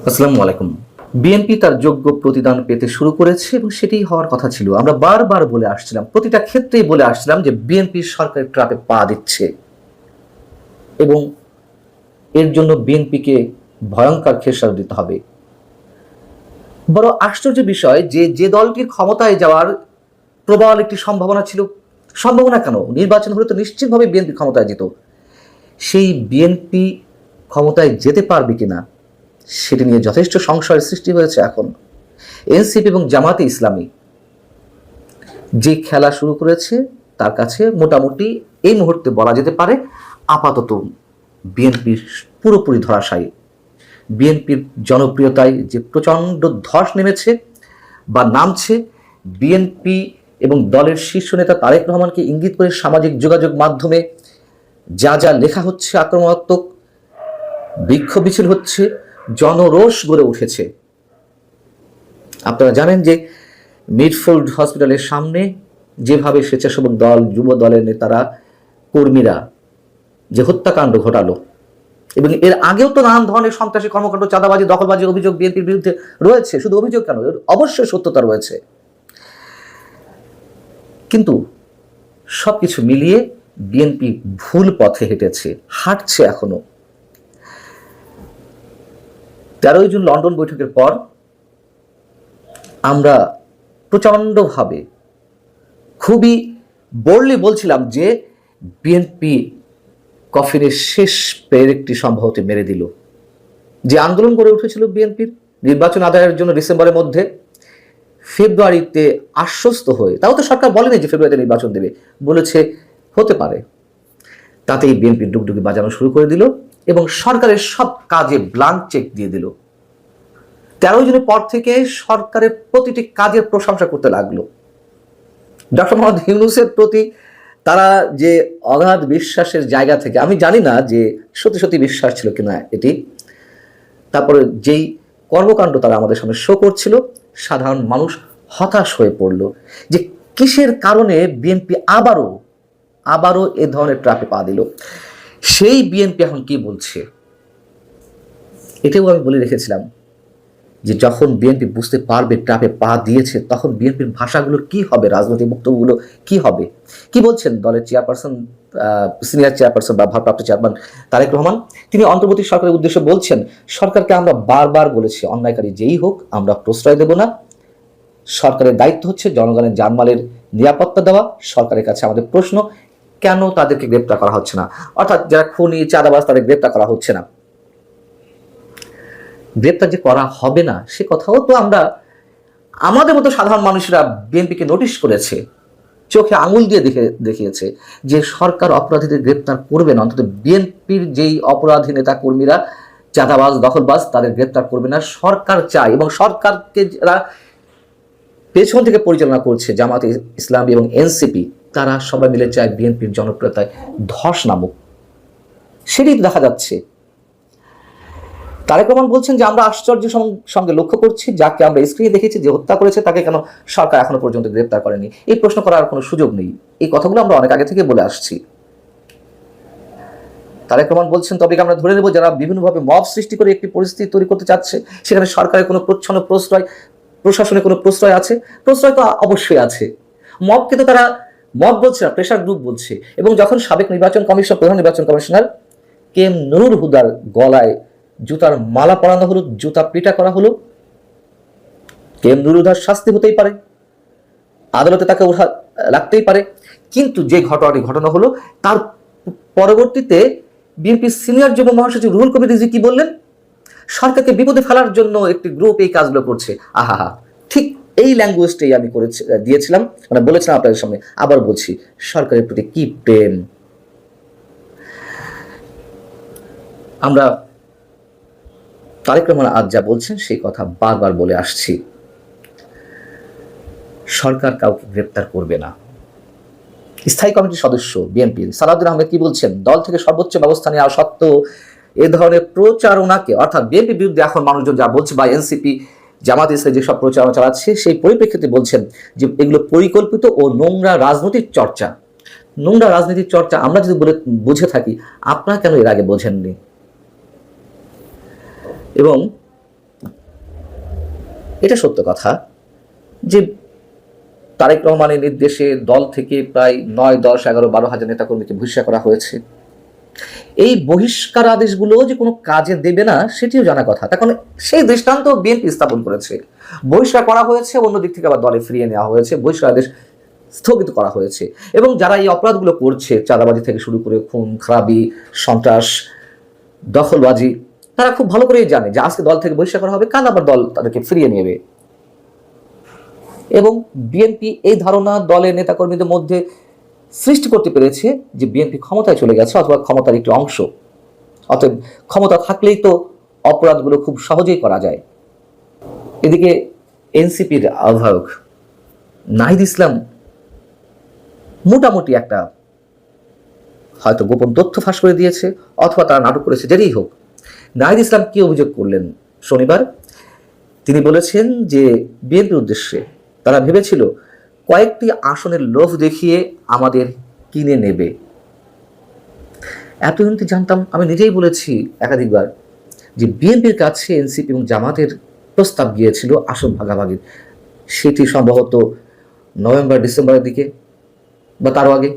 আসসালামু আলাইকুম। বিএনপি তার যোগ্য প্রতিদান পেতে শুরু করেছে এবং সেটাই হওয়ার কথা ছিল। আমরা বারবার বলে আসছিলাম, প্রতিটা ক্ষেত্রেই বলে আসছিলাম যে বিএনপি সরকারের ট্র্যাপে পা দিচ্ছে এবং এর জন্য বিএনপিকে ভয়ঙ্কর খেসারত দিতে হবে। বড় আশ্চর্য বিষয় যে যে দলটির ক্ষমতায় যাওয়ার প্রবল একটি সম্ভাবনা ছিল, সম্ভাবনা কেন, নির্বাচন হলে তো নিশ্চিতভাবে বিএনপি ক্ষমতায় যেত, সেই বিএনপি ক্ষমতায় যেতে পারবে কিনা সেটি নিয়ে যথেষ্ট সংশয়ের সৃষ্টি হয়েছে। এখন এনসিপি এবং জামাতে ইসলামী যে খেলা শুরু করেছে তার কাছে মোটামুটি এই মুহূর্তে বলা যেতে পারে আপাতত বিএনপির পুরোপুরি ধরাশায়ী। বিএনপির জনপ্রিয়তায় যে প্রচণ্ড ধস নেমেছে বা নামছে, বিএনপি এবং দলের শীর্ষ নেতা তারেক রহমানকে ইঙ্গিত করে সামাজিক যোগাযোগ মাধ্যমে যা যা লেখা হচ্ছে, আক্রমণাত্মক বিক্ষোভ মিছিল হচ্ছে, জনরোষ গড়ে উঠেছে। আপনারা জানেন যে মিডফোর্ড হসপিটালের সামনে যেভাবে স্বেচ্ছাসেবক দল, যুব দলের নেতারা, কর্মীরা যে হত্যাকাণ্ড ঘটালো, এবং এর আগেও তো নানান ধরনের সন্ত্রাসী কর্মকাণ্ড, চাঁদাবাজি, দখলবাজির অভিযোগ বিএনপির বিরুদ্ধে রয়েছে। শুধু অভিযোগ কেন, এর অবশ্যই সত্যতা রয়েছে। কিন্তু সবকিছু মিলিয়ে বিএনপি ভুল পথে হেঁটেছে, হাঁটছে এখনো। 13ই জুন লন্ডন বৈঠকের পর আমরা প্রচণ্ডভাবে খুবই বোল্ডলি বলছিলাম যে বিএনপি কফিনের শেষ পেরেকটি সম্ভবত মেরে দিল। যে আন্দোলন গড়ে উঠেছিল বিএনপির নির্বাচন আদায়ের জন্য ডিসেম্বরের মধ্যে, ফেব্রুয়ারিতে আশ্বস্ত হয়ে, তাও তো সরকার বলেনি যে ফেব্রুয়ারিতে নির্বাচন দেবে, বলেছে হতে পারে, তাতেই বিএনপি ডুগডুগি বাজানো শুরু করে দিল এবং সরকারের সব কাজে ব্লাঙ্ক চেক দিয়ে দিল। 13 জুনের পর থেকে সরকারের প্রতিটি কাজের প্রশংসা করতে লাগলো। ডক্টর মোহাম্মদ ইউনূসের প্রতি তারা যে অগাধ বিশ্বাসের জায়গা থেকে, আমি জানি না যে সত্যি সত্যি বিশ্বাস ছিল কিনা এটি, তারপরে যেই কর্মকাণ্ড তারা আমাদের সামনে শো করছিল, সাধারণ মানুষ হতাশ হয়ে পড়ল যে কিসের কারণে বিএনপি আবারও এ ধরনের ট্র্যাপে পা দিল। সেই বিএনপি এখন কি বলছে, এটাও আমি বলে রেখেছিলাম যে যখন বিএনপি বুঝতে পারবে ট্র্যাপে পা দিয়েছে, তখন বিএনপির ভাষাগুলোর কি হবে, রাজনৈতিক বক্তব্যগুলো কি হবে। কি বলছেন দলের চেয়ারপারসন, সিনিয়র চেয়ারপারসন বা ভারপ্রাপ্ত চেয়ারম্যান তারেক রহমান? তিনি অন্তর্বর্তী সরকারের উদ্দেশ্যে বলছেন, সরকারকে আমরা বারবার বলেছি অন্যায়কারী যেই হোক আমরা প্রশ্রয় দেব না। সরকারের দায়িত্ব হচ্ছে জনগণের জানমালের নিরাপত্তা দেওয়া। সরকারের কাছে আমাদের প্রশ্ন, কেন তাদেরকে গ্রেপ্তার করা হচ্ছে না? অর্থাৎ যারা খুনি, চাঁদাবাজ, তাদের গ্রেপ্তার করা হচ্ছে না। গ্রেপ্তার যে করা হবে না সে কথাও তো আমরা, আমাদের মতো সাধারণ মানুষরা বিএনপিকে নোটিশ করেছে, চোখে আঙুল দিয়ে দেখিয়েছে যে সরকার অপরাধীদের গ্রেপ্তার করবে না, অন্তত বিএনপির যেই অপরাধী নেতা কর্মীরা, চাঁদাবাজ, দখলবাজ, তাদের গ্রেপ্তার করবে না। সরকার চায় এবং সরকারকে যারা পেছন থেকে পরিচালনা করছে, জামাতে ইসলামী এবং এনসিপি, তারা সবাই মিলে চায় বিএনপির জনপ্রিয়তায় ধস নামুক। সেটাই দেখা যাচ্ছে। তারেক রহমান বলছেন যে আমরা আশ্চর্যের সঙ্গে লক্ষ্য করছি, যাকে আমরা স্ক্রিনে দেখেছি যে হত্যা করেছে তাকে কেন সরকার এখনো পর্যন্ত গ্রেপ্তার করেনি। এই প্রশ্ন করার কোনো সুযোগ নেই। এই কথাগুলো আমরা অনেক আগে থেকে বলে আসছি। তারেক রহমান বলছেন, তবে আমরা ধরে নেব যারা বিভিন্নভাবে মব সৃষ্টি করে একটি পরিস্থিতি তৈরি করতে চাচ্ছে, সেখানে সরকারের কোনো প্রচ্ছন্ন প্রশ্রয়, প্রশাসনের কোনো প্রশ্রয় আছে? প্রশ্রয় তো অবশ্যই আছে। মবকে তো তারা মব বলছে না, প্রেশার গ্রুপ বলছে। এবং যখন সাবেক প্রধান নির্বাচন কমিশনার কে এম নুরুল হুদার গলায় জুতার মালা পরানো হলো, জুতা পিটা করা হলো, কে এম নুরুল হুদার শাস্তি হতেই পারে, আদালতে তাকে লাগতেই পারে। কিন্তু যে ঘটনাটি ঘটনা হলো, তার পরবর্তীতে বিএনপির সিনিয়র যুগ্ম মহাসচিব রুহুল কবির রিজভী কি বললেন? সরকারকে বিপদে ফেলার জন্য একটি গ্রুপ এই কাজগুলো করছে। আহা, ঠিক এই ল্যাঙ্গুয়েজটাই আমি দিয়েছিলাম, মানে বলেছিলাম আপনাদের সামনে। আবার বলছি, সরকারের প্রতি কি প্রেম! আমরা তারেক রহমান আজ যা বলছেন সেই কথা বারবার বলে আসছি, সরকার কাউকে গ্রেপ্তার করবে না। স্থায়ী কমিটির সদস্য বিএনপির সালাউদ্দিন আহমেদ কি বলছেন? দল থেকে সর্বোচ্চ ব্যবস্থা নেওয়া সত্ত্বেও এ ধরনের প্রচারণাকে, অর্থাৎ বিএনপির বিরুদ্ধে এখন মানুষজন যা বলছে, বা এনসিপি, জামাত ইসলামী যেসব প্রচারণা চালাচ্ছে, সেই পরিপ্রেক্ষিতে বলছেন যে এগুলো পরিকল্পিত ও নোংরা রাজনৈতিক চর্চা। নোংরা রাজনীতির চর্চা আমরা যদি বুঝে থাকি, আপনারা কেন এর আগে বোঝেননি? এবং এটা সত্য কথা যে তারেক রহমানের নির্দেশে দল থেকে প্রায় 9, 10, 11, 12 হাজার নেতাকর্মীকে বহিষ্কার করা হয়েছে। এই বহিষ্কার আদেশগুলো যে কোনো কাজে দেবে না সেটিও জানা কথা। তখন সেই দৃষ্টান্ত বিএনপি স্থাপন করেছে। বহিষ্কার করা হয়েছে, অন্য দিক থেকে আবার দলে ফিরিয়ে নেওয়া হয়েছে, বহিষ্কার আদেশ স্থগিত করা হয়েছে। এবং যারা এই অপরাধগুলো করছে, চাঁদাবাজি থেকে শুরু করে খুন খারাপি, সন্ত্রাস, দখলবাজি, তারা খুব ভালো করেই জানে যে আজকে দল থেকে বহিষ্কার করা হবে, কাল আবার দল তাদেরকে ফিরিয়ে নেবে। এবং বিএনপি এই ধারণা দলের নেতাকর্মীদের মধ্যে সৃষ্টি করতে পেরেছে যে বিএনপি ক্ষমতায় চলে গেছে অথবা ক্ষমতার একটি অংশ, অতএব ক্ষমতা থাকলেই তো অপরাধগুলো খুব সহজেই করা যায়। এদিকে এনসিপির আহ্বায়ক নাহিদ ইসলাম মোটামুটি একটা হয়তো গোপন তথ্য ফাঁস করে দিয়েছে অথবা তারা নাটক করেছে, যেটাই হোক। নাহিদ ইসলাম কি অভিযোগ করলেন শনিবার? তিনি বলেছেন যে বিএনপির উদ্দেশ্যে তারা ভেবেছিল কয়েকটি আসনের লোভ দেখিয়ে আমাদের কিনে নেবে। এতদিন জানতাম, আমি নিজেই বলেছি একাধিকবার যে বিএনপির কাছে এনসিপি এবং জামাতের প্রস্তাব গিয়েছিল আসন ভাগাভাগির। সেটি সম্ভবত নভেম্বর ডিসেম্বরের দিকে বা তারও আগে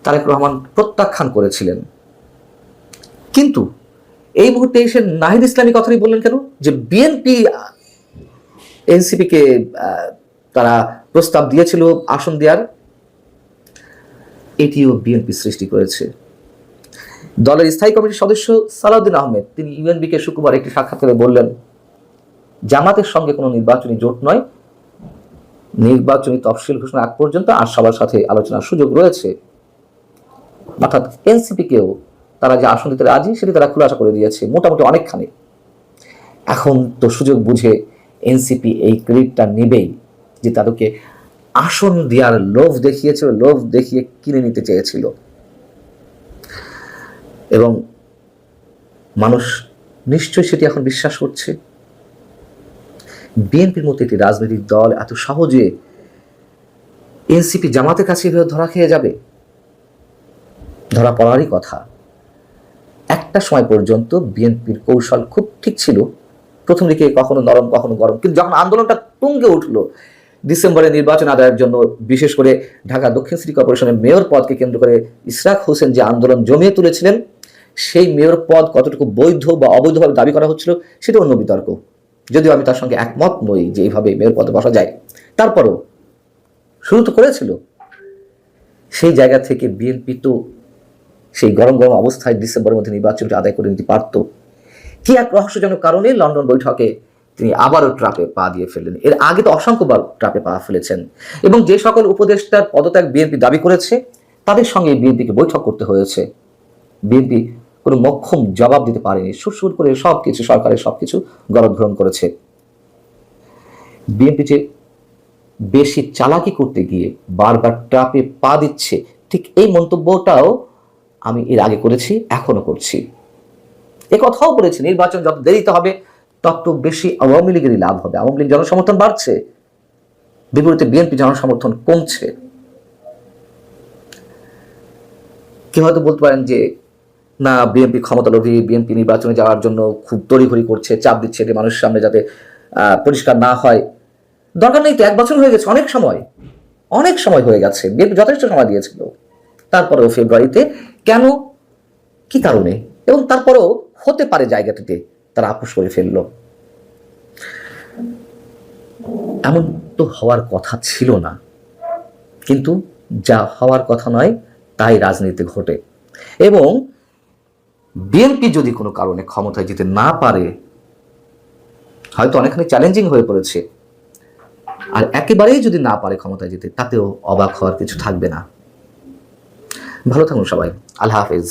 তারেক রহমান প্রত্যাখ্যান করেছিলেন। কিন্তু এই মুহূর্তে এসে নাহিদ ইসলামী কথাই বললেন কেন যে বিএনপি এনসিপিকে তারা প্রস্তাব দিয়েছিল আসন দেওয়ার। এটিও বিএনপি সৃষ্টি করেছে। দলের স্থায়ী কমিটির সদস্য সালাউদ্দিন আহমেদ তিনি ইউএনবিকে শুক্রবার একটি সাক্ষাৎকারে বললেন, জামাতের সঙ্গে কোনো নির্বাচনী জোট নয়, নির্বাচনী তফসিল ঘোষণা আগ পর্যন্ত আর সবার সাথে আলোচনার সুযোগ রয়েছে। অর্থাৎ এনসিপিকেও তারা যে আসন দিতে রাজি সেটি তারা খুলাসা করে দিয়েছে মোটামুটি অনেকখানি। এখন তো সুযোগ বুঝে এনসিপি এই ক্রেডিটটা নেবেই যে তাদেরকে আসন দেওয়ার লোভ দেখিয়েছিল, লোভ দেখিয়ে কিনে নিতে চেয়েছিল। এবং মানুষ নিশ্চয়ই সেটি এখন বিশ্বাস করছে। বিএনপির মতো একটি রাজনৈতিক দল এত সহজে এনসিপি জামাতের কাছে ধরা খেয়ে যাবে? ধরা পড়ারই কথা। একটা সময় পর্যন্ত বিএনপির কৌশল খুব ঠিক ছিল, প্রথম দিকে কখনো নরম কখনো গরম, কিন্তু যখন আন্দোলনটা তুঙ্গে উঠলো ডিসেম্বরে নির্বাচন আদায়ের জন্য, বিশেষ করে ঢাকা দক্ষিণ সিটি কর্পোরেশনের মেয়র পদকে কেন্দ্র করে ইশরাক হোসেন যে আন্দোলন জমিয়ে তুলেছিলেন, সেই মেয়র পদ কতটুকু বৈধ বা অবৈধভাবে দাবি করা হচ্ছিল সেটা অন্য বিতর্ক, যদিও আমি তার সঙ্গে একমত নই যে এইভাবে মেয়র পদে বসা যায়। তারপরও শুরু তো করেছিল। সেই জায়গা থেকে বিএনপি তো সেই গরম গরম অবস্থায় ডিসেম্বরের মধ্যে নির্বাচনটি আদায় করে নিতে পারত। কি এক রহস্যজনক কারণে লন্ডন বৈঠকে তিনি আবারও ট্রাপে পা দিয়ে ফেললেন। এর আগে তো অসংখ্যবার ট্রাপে পা ফেলেছেন। এবং যে সকল উপদেষ্টার পদত্যাগ বিএনপি দাবি করেছে তাদের সঙ্গে বিএনপিকে বৈঠক করতে হয়েছে। বিএনপি কোনো মক্ষম জবাব দিতে পারেনি, সুর করে সবকিছু সরকারের সবকিছু গলদঘরণ করেছে। বিএনপি যে বেশি চালাকি করতে গিয়ে বারবার ট্রাপে পা দিচ্ছে, ঠিক এই মন্তব্যটাও আমি এর আগে করেছি, এখনো করছি। এ কথাও বলেছি নির্বাচন যত দেরিতে হবে তত বেশি আওয়ামী লীগেরই লাভ হবে। আওয়ামী লীগ জনসমর্থন বাড়ছে, বিপরীতে বিএনপি জনসমর্থন কমছে। কেউ হয়তো বলতে পারেন যে না, বিএনপি ক্ষমতালোভী, বিএনপি নির্বাচনে যাওয়ার জন্য খুব তড়িঘড়ি করছে, চাপ দিচ্ছে এটি মানুষের সামনে যাতে পরিষ্কার না হয়। দরকার নেই তো, 1 বছর হয়ে গেছে, অনেক সময় হয়ে গেছে, বিএনপি যথেষ্ট সময় দিয়েছিল। তারপরেও ফেব্রুয়ারিতে কেন, কি কারণে, এবং তারপরেও হতে পারে জায়গাটিতে তারা আপোষ করে ফেলল। এমন তো হওয়ার কথা ছিল না, কিন্তু যা হওয়ার কথা নয় তাই রাজনীতিতে ঘটে। এবং বিএনপি যদি কোনো কারণে ক্ষমতায় যেতে না পারে, হয়তো অনেকখানি চ্যালেঞ্জিং হয়ে পড়েছে, আর একেবারেই যদি না পারে ক্ষমতায় যেতে, তাতেও অবাক হওয়ার কিছু থাকবে না। ভালো থাকুন সবাই, আল্লাহ হাফেজ।